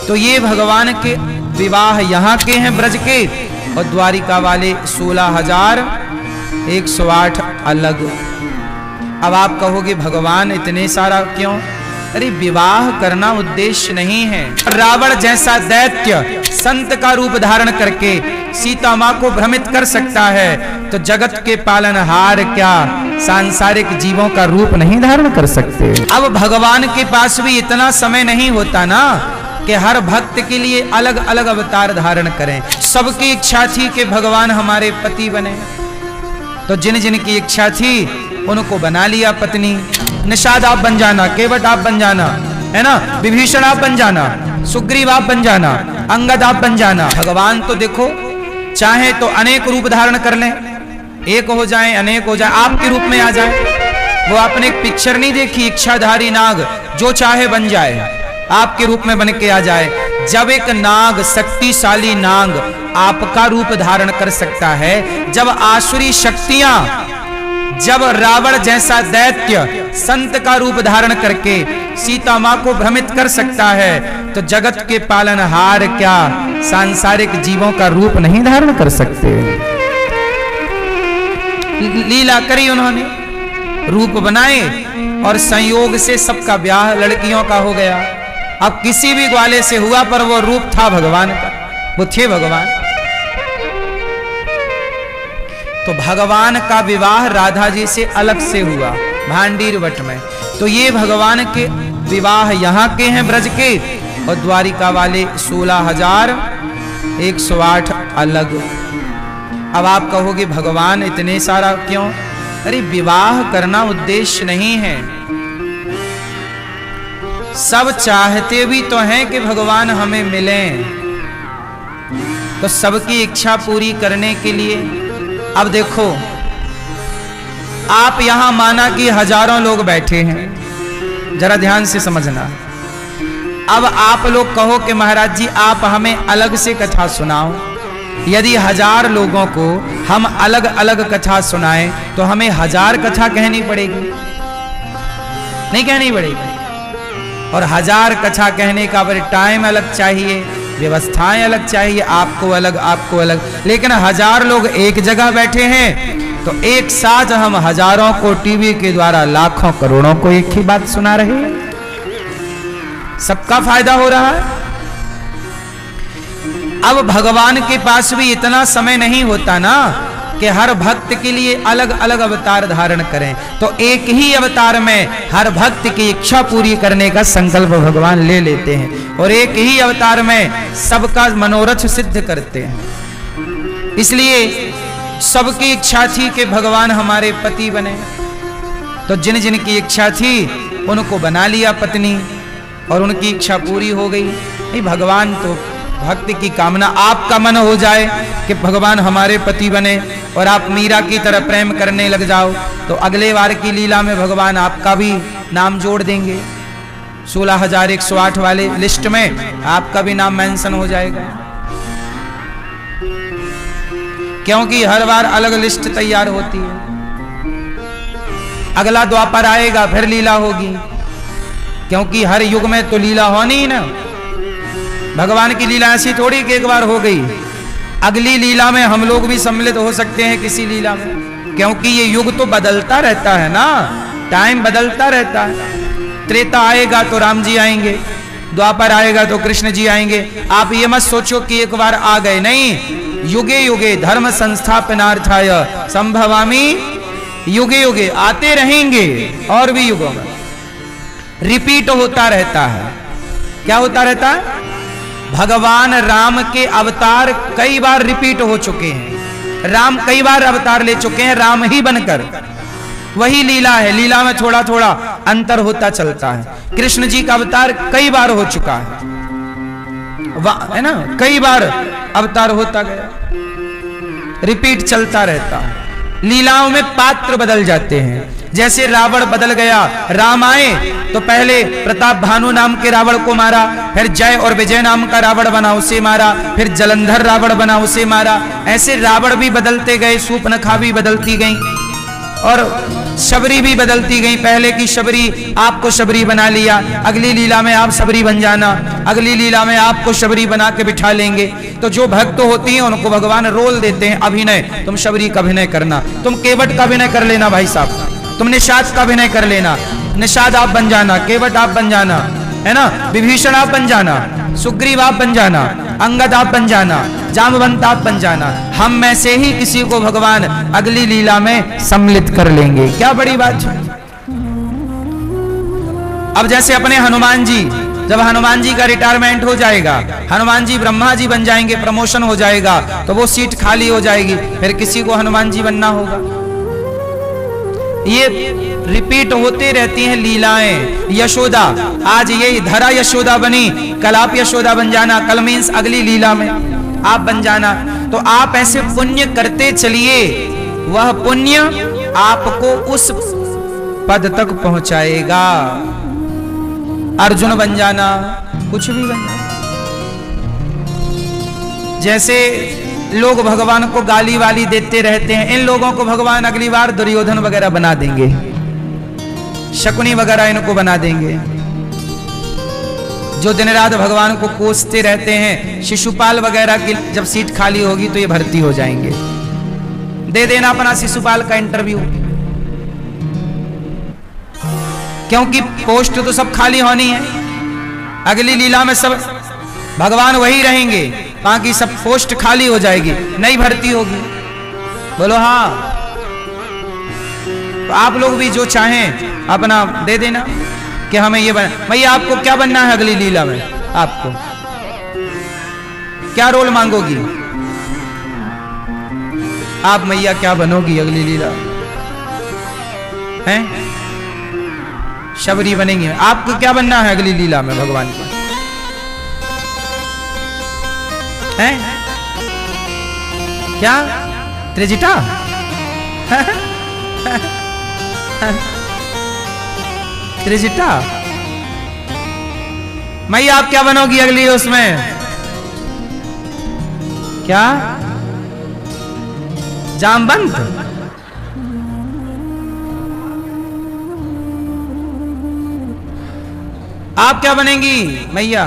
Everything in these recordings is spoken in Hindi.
तो ये भगवान के विवाह यहाँ के हैं ब्रज के, और द्वारिका वाले 16,108 अलग। अब आप कहोगे भगवान इतने सारा क्यों? अरे विवाह करना उद्देश्य नहीं है। रावण जैसा दैत्य संत का रूप धारण करके सीता मां को भ्रमित कर सकता है, तो जगत के पालनहार क्या सांसारिक जीवों का रूप नहीं धारण कर सकते? अब भगवान के पास भी इतना समय नहीं होता ना कि हर भक्त के लिए अलग अलग अवतार धारण करें। सबकी इच्छा थी कि भगवान हमारे पति बने, तो जिन जिन की इच्छा थी उनको बना लिया पत्नी। निषाद आप बन जाना, केवट आप बन जाना, है ना, विभीषण आप बन जाना, सुग्रीव आप बन जाना, अंगद आप बन जाना। भगवान तो देखो चाहे तो अनेक रूप धारण कर लें, एक हो जाए अनेक हो जाए, आपके रूप में आ जाए। वो आपने एक पिक्चर नहीं देखी, इच्छाधारी नाग जो चाहे बन जाए, आपके रूप में बन के आ जाए। जब एक नाग, शक्तिशाली नाग आपका रूप धारण कर सकता है, जब आसुरी शक्तियां, जब रावण जैसा दैत्य संत का रूप धारण करके सीता मां को भ्रमित कर सकता है, तो जगत के पालनहार क्या सांसारिक जीवों का रूप नहीं धारण कर सकते? लीला करी उन्होंने, रूप बनाए और संयोग से सबका ब्याह लड़कियों का हो गया। अब किसी भी ग्वाले से हुआ पर वो रूप था भगवान का, वो थे भगवान। तो भगवान का विवाह राधा जी से अलग से हुआ भांडीर वट में। तो ये भगवान के विवाह यहाँ के हैं ब्रज के, और द्वारिका वाले 16,108 अलग। अब आप कहोगे भगवान इतने सारा क्यों? अरे विवाह करना उद्देश्य नहीं है। सब चाहते भी तो हैं कि भगवान हमें मिलें, तो सबकी इच्छा पूरी करने के लिए। अब देखो आप यहां माना कि हजारों लोग बैठे हैं, जरा ध्यान से समझना। अब आप लोग कहो कि महाराज जी आप हमें अलग से कथा सुनाओ। यदि 1000 लोगों को हम अलग अलग कथा सुनाएं तो हमें 1000 कथा कहनी पड़ेगी, नहीं कहनी पड़ेगी। और 1000 कथा कहने का फिर टाइम अलग चाहिए, व्यवस्थाएं अलग चाहिए, आपको अलग आपको अलग। लेकिन 1000 लोग एक जगह बैठे हैं तो एक साथ हम हजारों को टीवी के द्वारा लाखों करोड़ों को एक ही बात सुना रहे हैं, सबका फायदा हो रहा है। अब भगवान के पास भी इतना समय नहीं होता ना कि हर भक्त के लिए अलग अलग अवतार धारण करें, तो एक ही अवतार में हर भक्त की इच्छा पूरी करने का संकल्प भगवान ले लेते हैं, और एक ही अवतार में सबका मनोरथ सिद्ध करते हैं। इसलिए सबकी इच्छा थी कि भगवान हमारे पति बने, तो जिन जिन की इच्छा थी उनको बना लिया पत्नी, और उनकी इच्छा पूरी हो गई। नहीं, भगवान तो भक्ति की कामना, आपका मन हो जाए कि भगवान हमारे पति बने और आप मीरा की तरह प्रेम करने लग जाओ, तो अगले बार की लीला में भगवान आपका भी नाम जोड़ देंगे। 16,108 वाले लिस्ट में आपका भी नाम मेंशन हो जाएगा, क्योंकि हर बार अलग लिस्ट तैयार होती है। अगला द्वापर आएगा फिर लीला होगी, क्योंकि हर युग में तो लीला होनी ही ना। भगवान की लीला ऐसी थोड़ी कि एक बार हो गई, अगली लीला में हम लोग भी सम्मिलित हो सकते हैं किसी लीला में, क्योंकि ये युग तो बदलता रहता है ना, टाइम बदलता रहता है। त्रेता आएगा तो राम जी आएंगे, द्वापर आएगा तो कृष्ण जी आएंगे। आप ये मत सोचो कि एक बार आ गए, नहीं, युगे युगे धर्म संस्थापनार्थाय संभवामि युगे युगे, आते रहेंगे और भी युगों में रिपीट होता रहता है। क्या होता रहता है? भगवान राम के अवतार कई बार रिपीट हो चुके हैं, राम कई बार अवतार ले चुके हैं राम ही बनकर। वही लीला है, लीला में थोड़ा थोड़ा अंतर होता चलता है। कृष्ण जी का अवतार कई बार हो चुका है ना, कई बार अवतार होता गया, रिपीट चलता रहता है। लीलाओं में पात्र बदल जाते हैं, जैसे रावण बदल गया, राम आए तो पहले प्रताप भानु नाम के रावण को मारा, फिर जय और विजय नाम का रावण बना उसे मारा, फिर जलंधर रावण बना उसे मारा। ऐसे रावण भी बदलते गए, सूर्पनखा भी बदलती गई। और शबरी भी बदलती गई। पहले की शबरी आपको शबरी बना लिया, अगली लीला में आप शबरी बन जाना, अगली लीला में आपको शबरी बना के बिठा लेंगे। तो जो भक्त होती हैं उनको भगवान रोल देते हैं, अभिनय, तुम शबरी का अभिनय करना, तुम केवट का अभिनय कर लेना भाई साहब, तुम निषाद का अभिनय कर लेना, निषाद आप बन जाना, केवट आप बन जाना, है ना, विभीषण आप बन जाना, सुग्रीव आप बन जाना, अंगद आप बन जाना, जामवंत आप बन जाना। हम में से ही किसी को भगवान अगली लीला में सम्मिलित कर लेंगे, क्या बड़ी बात है। अब जैसे अपने हनुमान जी, जब हनुमान जी का रिटायरमेंट हो जाएगा, हनुमान जी ब्रह्मा जी बन जाएंगे, प्रमोशन हो जाएगा, तो वो सीट खाली हो जाएगी, फिर किसी को हनुमान जी बनना होगा। ये रिपीट होते रहती हैं लीलाएं। यशोदा, आज ये धरा यशोदा बनी, कल आप यशोदा बन जाना, कल मीन्स अगली लीला में आप बन जाना। तो आप ऐसे पुण्य करते चलिए, वह पुण्य आपको उस पद तक पहुंचाएगा। अर्जुन बन जाना, कुछ भी बन जाना। जैसे लोग भगवान को गाली वाली देते रहते हैं, इन लोगों को भगवान अगली बार दुर्योधन वगैरह बना देंगे, शकुनी वगैरह इनको बना देंगे, जो दिन रात भगवान को कोसते रहते हैं। शिशुपाल वगैरह की जब सीट खाली होगी तो ये भर्ती हो जाएंगे। दे देना अपना शिशुपाल का इंटरव्यू, क्योंकि पोस्ट तो सब खाली होनी है। अगली लीला में सब भगवान वही रहेंगे, बाकी सब पोस्ट खाली हो जाएगी, नई भर्ती होगी। बोलो हाँ। तो आप लोग भी जो चाहें अपना दे देना कि हमें ये बना। भैया आपको क्या बनना है अगली लीला में, आपको क्या रोल मांगोगी आप, मैया क्या बनोगी अगली लीला हैं? शबरी बनेंगी। आपको क्या बनना है अगली लीला में भगवान की, हैं? क्या त्रिजटा? त्रिजटा? मैया आप क्या बनोगी अगली उसमें? क्या जामवंत? आप क्या बनेंगी मैया?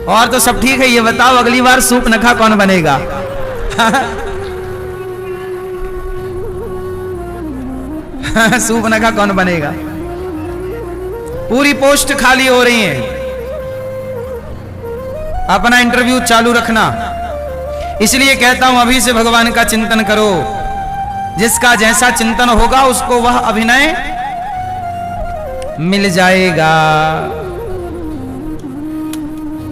और तो सब ठीक है, ये बताओ अगली बार सूप नखा कौन बनेगा? सूप नखा कौन बनेगा? पूरी पोस्ट खाली हो रही है, अपना इंटरव्यू चालू रखना। इसलिए कहता हूं अभी से भगवान का चिंतन करो, जिसका जैसा चिंतन होगा उसको वह अभिनय मिल जाएगा।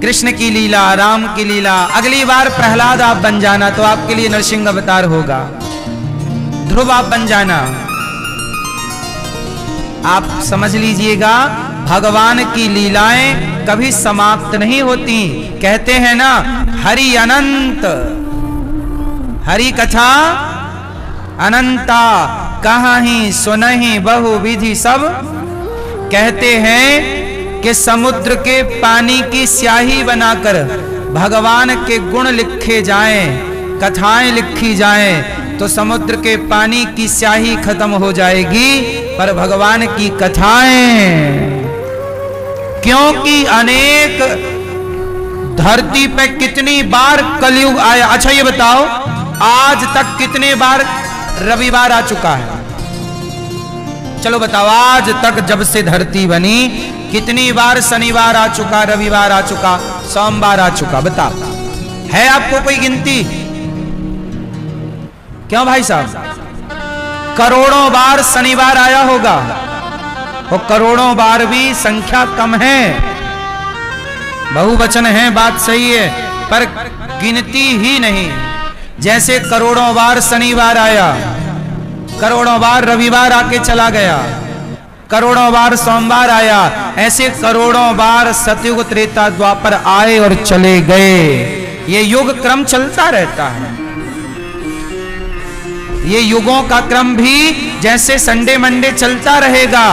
कृष्ण की लीला, राम की लीला, अगली बार प्रहलाद आप बन जाना तो आपके लिए नरसिंह अवतार होगा, ध्रुव आप बन जाना। आप समझ लीजिएगा, भगवान की लीलाएं कभी समाप्त नहीं होती। कहते हैं ना, हरि अनंत, हरि कथा अनंता, कहाही सुनहि बहु विधि सब। कहते हैं कि समुद्र के पानी की स्याही बनाकर भगवान के गुण लिखे जाएं, कथाएं लिखी जाएं, तो समुद्र के पानी की स्याही खत्म हो जाएगी, पर भगवान की कथाएं, क्योंकि अनेक धरती पे कितनी बार कलयुग आया। अच्छा ये बताओ, आज तक कितने बार रविवार आ चुका है? चलो बताओ, आज तक जब से धरती बनी कितनी बार शनिवार आ चुका, रविवार आ चुका, सोमवार आ चुका? बताओ, है आपको कोई गिनती? क्यों भाई साहब? करोड़ों बार शनिवार आया होगा, और करोड़ों बार भी संख्या कम है, बहुवचन है, बात सही है, पर गिनती ही नहीं। जैसे करोड़ों बार शनिवार आया, करोड़ों बार रविवार आके चला गया, करोड़ों बार सोमवार आया, ऐसे करोड़ों बार सतयुग त्रेता द्वापर आए और चले गए। ये युग क्रम चलता रहता है। ये युगों का क्रम भी जैसे संडे मंडे चलता रहेगा।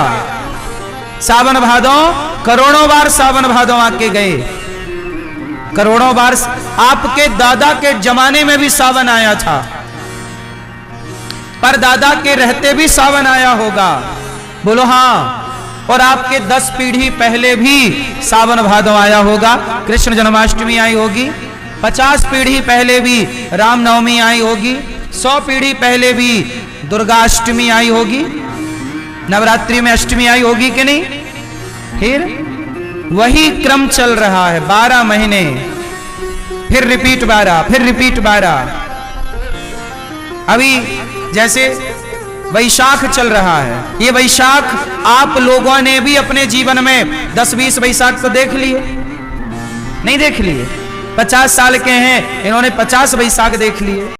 सावन भादों, करोड़ों बार सावन भादों आके गए, करोड़ों बार। आपके दादा के जमाने में भी सावन आया था, परदादा के रहते भी सावन आया होगा? बोलो हाँ। और आपके 10 पीढ़ी पहले भी सावन भादव आया होगा, कृष्ण जन्माष्टमी आई होगी। 50 पीढ़ी पहले भी रामनवमी आई होगी। 100 पीढ़ी पहले भी दुर्गाष्टमी आई होगी, नवरात्रि में अष्टमी आई होगी कि नहीं? फिर वही क्रम चल रहा है 12 महीने, फिर रिपीट 12, फिर रिपीट 12। अभी जैसे वैशाख चल रहा है, ये वैशाख आप लोगों ने भी अपने जीवन में 10-20 वैशाख तो देख लिए, नहीं देख लिए? 50 साल के हैं, इन्होंने 50 वैशाख देख लिए।